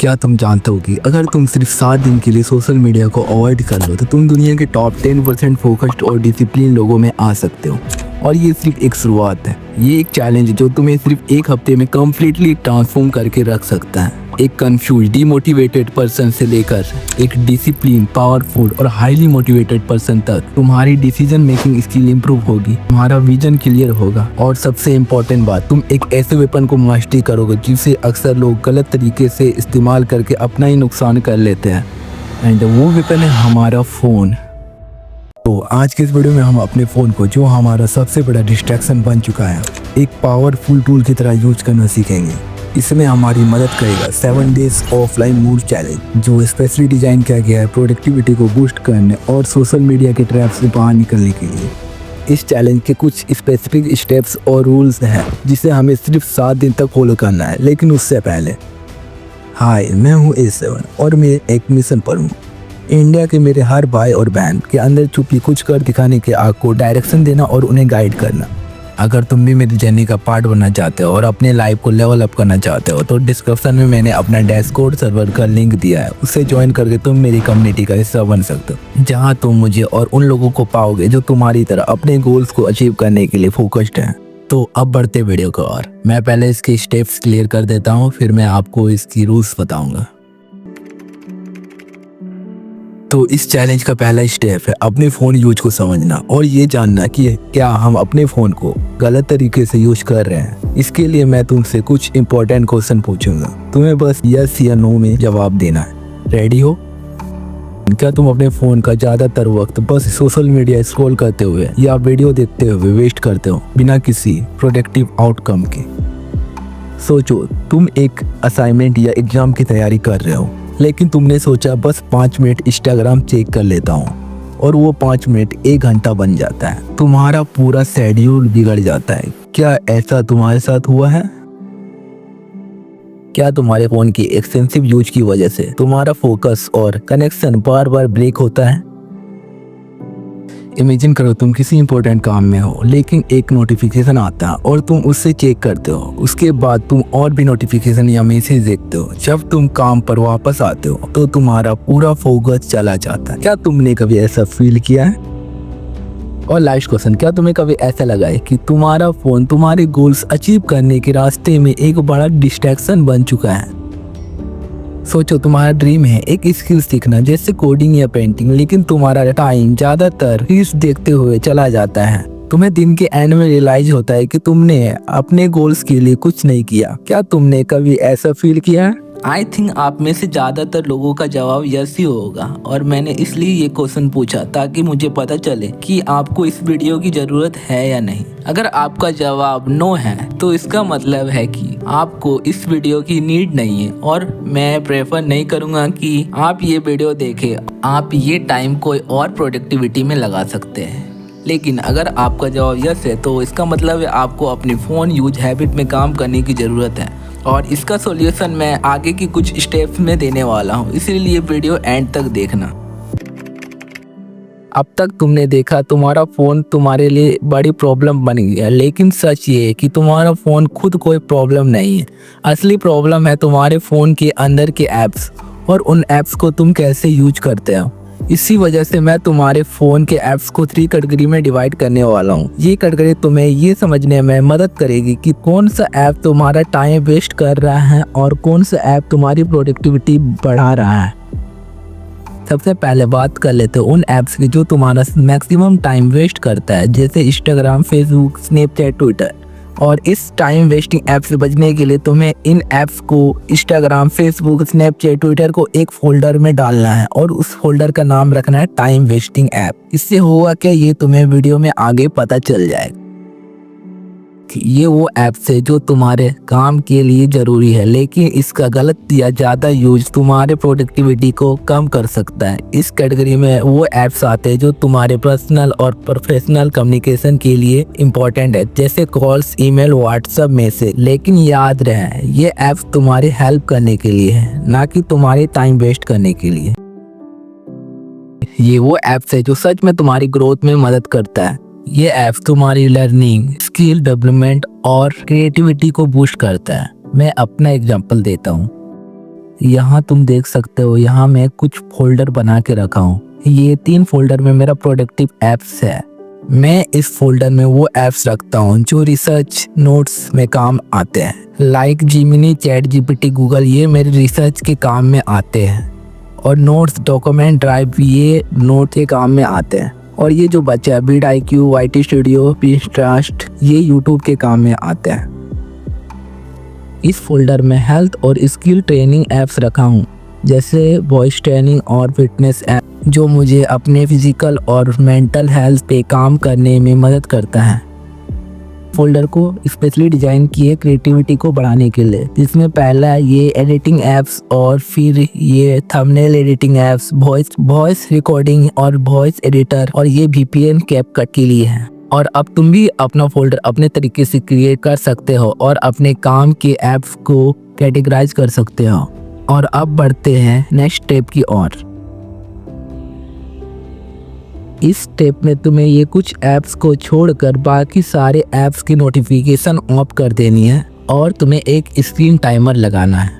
क्या तुम जानते हो कि अगर तुम सिर्फ 7 दिन के लिए सोशल मीडिया को अवॉइड कर लो तो तुम दुनिया के टॉप 10% फोकस्ड और डिसिप्लिन लोगों में आ सकते हो। और ये सिर्फ एक शुरुआत है, ये एक चैलेंज जो तुम्हें सिर्फ एक हफ्ते में कम्प्लीटली ट्रांसफॉर्म करके रख सकता है। एक कंफ्यूज डिमोटिवेटेड पर्सन से लेकर एक डिसिप्लिन, पावरफुल और हाईली मोटिवेटेड पर्सन तक तुम्हारी डिसीजन मेकिंग स्किल इंप्रूव होगी, तुम्हारा विजन क्लियर होगा और सबसे इम्पोर्टेंट बात, तुम एक ऐसे वेपन को मास्टरी करोगे जिसे अक्सर लोग गलत तरीके से इस्तेमाल करके अपना ही नुकसान कर लेते हैं। एंड वो वेपन है हमारा फ़ोन। तो आज के इस वीडियो में हम अपने फ़ोन को, जो हमारा सबसे बड़ा डिस्ट्रैक्शन बन चुका है, एक पावरफुल टूल की तरह यूज करना सीखेंगे। इसमें हमारी मदद करेगा 7 डेज ऑफलाइन मूड चैलेंज, जो स्पेशली डिजाइन किया गया है प्रोडक्टिविटी को बूस्ट करने और सोशल मीडिया के ट्रैप से बाहर निकलने के लिए। इस चैलेंज के कुछ स्पेसिफिक स्टेप्स और रूल्स हैं जिसे हमें सिर्फ 7 दिन तक फॉलो करना है। लेकिन उससे पहले, हाय, मैं हूँ A7 और मैं एक मिशन पर हूँ। इंडिया के मेरे हर भाई और बहन के अंदर छुपी कुछ कर दिखाने के आग को डायरेक्शन देना और उन्हें गाइड करना। अगर तुम भी मेरी जर्नी का पार्ट बनना चाहते हो और अपने लाइफ को लेवल अप करना चाहते हो तो डिस्क्रिप्शन में मैंने अपना डैशबोर्ड सर्वर का लिंक दिया है, उससे ज्वाइन करके तुम मेरी कम्युनिटी का हिस्सा बन सकते हो, जहां तुम मुझे और उन लोगों को पाओगे जो तुम्हारी तरह अपने गोल्स को अचीव करने के लिए फोकस्ड हैं। तो अब बढ़ते वीडियो को और मैं पहले इसके स्टेप्स क्लियर कर देता हूँ, फिर मैं आपको इसकी रूल्स बताऊंगा। तो इस चैलेंज का पहला स्टेप है अपने फ़ोन यूज को समझना और ये जानना कि क्या हम अपने फ़ोन को गलत तरीके से यूज कर रहे हैं। इसके लिए मैं तुमसे कुछ इंपॉर्टेंट क्वेश्चन पूछूंगा, तुम्हें बस यस या नो में जवाब देना है। रेडी हो? क्या तुम अपने फ़ोन का ज़्यादातर वक्त बस सोशल मीडिया स्क्रॉल करते हुए या वीडियो देखते हुए वेस्ट करते हो बिना किसी प्रोडक्टिव आउटकम के? सोचो, तुम एक असाइनमेंट या एग्जाम की तैयारी कर रहे हो, लेकिन तुमने सोचा बस 5 मिनट इंस्टाग्राम चेक कर लेता हूँ और वो 5 मिनट 1 घंटा बन जाता है। तुम्हारा पूरा शेड्यूल बिगड़ जाता है। क्या ऐसा तुम्हारे साथ हुआ है? क्या तुम्हारे फोन की एक्सटेंसिव यूज की वजह से तुम्हारा फोकस और कनेक्शन बार बार ब्रेक होता है? इमेजिन करो तुम किसी इंपॉर्टेंट काम में हो, लेकिन एक नोटिफिकेशन आता है और तुम उससे चेक करते हो। उसके बाद तुम और भी नोटिफिकेशन या मैसेज देखते हो। जब तुम काम पर वापस आते हो तो तुम्हारा पूरा फोकस चला जाता है। क्या तुमने कभी ऐसा फील किया है? और लास्ट क्वेश्चन, क्या तुम्हें कभी ऐसा लगा है कि तुम्हारा फोन तुम्हारे गोल्स अचीव करने के रास्ते में एक बड़ा डिस्ट्रैक्शन बन चुका है? सोचो, तुम्हारा ड्रीम है एक स्किल सीखना जैसे कोडिंग या पेंटिंग, लेकिन तुम्हारा टाइम ज्यादातर रील्स देखते हुए चला जाता है। तुम्हें दिन के एंड में रियलाइज होता है कि तुमने अपने गोल्स के लिए कुछ नहीं किया। क्या तुमने कभी ऐसा फील किया है? आई थिंक आप में से ज़्यादातर लोगों का जवाब यस ही होगा और मैंने इसलिए ये क्वेश्चन पूछा ताकि मुझे पता चले कि आपको इस वीडियो की ज़रूरत है या नहीं। अगर आपका जवाब नो है तो इसका मतलब है कि आपको इस वीडियो की नीड नहीं है और मैं प्रेफर नहीं करूँगा कि आप ये वीडियो देखें। आप ये टाइम कोई और प्रोडक्टिविटी में लगा सकते हैं। लेकिन अगर आपका जवाब यस है तो इसका मतलब है आपको अपनी फ़ोन यूज हैबिट में काम करने की ज़रूरत है और इसका सॉल्यूशन मैं आगे की कुछ स्टेप्स में देने वाला हूँ, इसीलिए वीडियो एंड तक देखना। अब तक तुमने देखा तुम्हारा फ़ोन तुम्हारे लिए बड़ी प्रॉब्लम बन गया, लेकिन सच ये है कि तुम्हारा फ़ोन खुद कोई प्रॉब्लम नहीं है। असली प्रॉब्लम है तुम्हारे फ़ोन के अंदर के ऐप्स और उन ऐप्स को तुम कैसे यूज करते हो। इसी वजह से मैं तुम्हारे फ़ोन के ऐप्स को 3 कैटेगरी में डिवाइड करने वाला हूँ। ये कैटेगरी तुम्हें ये समझने में मदद करेगी कि कौन सा ऐप तुम्हारा टाइम वेस्ट कर रहा है और कौन सा ऐप तुम्हारी प्रोडक्टिविटी बढ़ा रहा है। सबसे पहले बात कर लेते हैं उन ऐप्स की जो तुम्हारा मैक्सिमम टाइम वेस्ट करता है, जैसे इंस्टाग्राम, फेसबुक, स्नैपचैट, ट्विटर। और इस टाइम वेस्टिंग ऐप से बचने के लिए तुम्हें इन ऐप्स को इंस्टाग्राम, फेसबुक, स्नैपचैट, ट्विटर को एक फोल्डर में डालना है और उस फोल्डर का नाम रखना है टाइम वेस्टिंग ऐप। इससे होगा क्या, ये तुम्हें वीडियो में आगे पता चल जाएगा कि ये वो ऐप्स है जो तुम्हारे काम के लिए जरूरी है, लेकिन इसका गलत या ज़्यादा यूज तुम्हारे प्रोडक्टिविटी को कम कर सकता है। इस कैटेगरी में वो ऐप्स आते हैं जो तुम्हारे पर्सनल और प्रोफेशनल कम्युनिकेशन के लिए इम्पोर्टेंट है, जैसे कॉल्स, ईमेल, व्हाट्सएप, मैसेज। लेकिन याद रहे, ये ऐप्स तुम्हारी हेल्प करने के लिए है, ना कि तुम्हारी टाइम वेस्ट करने के लिए। ये वो ऐप्स है जो सच में तुम्हारी ग्रोथ में मदद करता है। ये ऐप तुम्हारी लर्निंग, स्किल डेवलपमेंट और क्रिएटिविटी को बूस्ट करता है। मैं अपना एग्जांपल देता हूँ। यहाँ तुम देख सकते हो, यहाँ मैं कुछ फोल्डर बना के रखा हूँ। ये 3 फोल्डर में मेरा प्रोडक्टिव एप्स है। मैं इस फोल्डर में वो एप्स रखता हूँ जो रिसर्च नोट्स में काम आते हैं, like Gemini, chat GPT, Google, ये मेरे रिसर्च के काम में आते हैं। और नोट्स, डॉक्यूमेंट, ड्राइव, ये नोट के काम में आते हैं। और ये जो बचा है bid IQ, YT studio, Pinterest, ये यूट्यूब के काम में आते हैं। इस फोल्डर में हेल्थ और स्किल ट्रेनिंग ऐप्स रखा हूँ, जैसे वॉइस ट्रेनिंग और फिटनेस ऐप, जो मुझे अपने फिजिकल और मेंटल हेल्थ पे काम करने में मदद करता है। फोल्डर को स्पेशली डिजाइन किए क्रिएटिविटी को बढ़ाने के लिए, जिसमें पहला ये एडिटिंग ऐप्स और फिर ये thumbnail editing apps, voice recording और वॉइस एडिटर, और ये VPN कैपकट के लिए है। और अब तुम भी अपना फोल्डर अपने तरीके से क्रिएट कर सकते हो और अपने काम के ऐप्स को कैटेगराइज कर सकते हो। और अब बढ़ते हैं नेक्स्ट स्टेप की ओर। इस स्टेप में तुम्हें ये कुछ ऐप्स को छोड़कर बाकी सारे ऐप्स की नोटिफिकेशन ऑफ कर देनी है और तुम्हें एक स्क्रीन टाइमर लगाना है।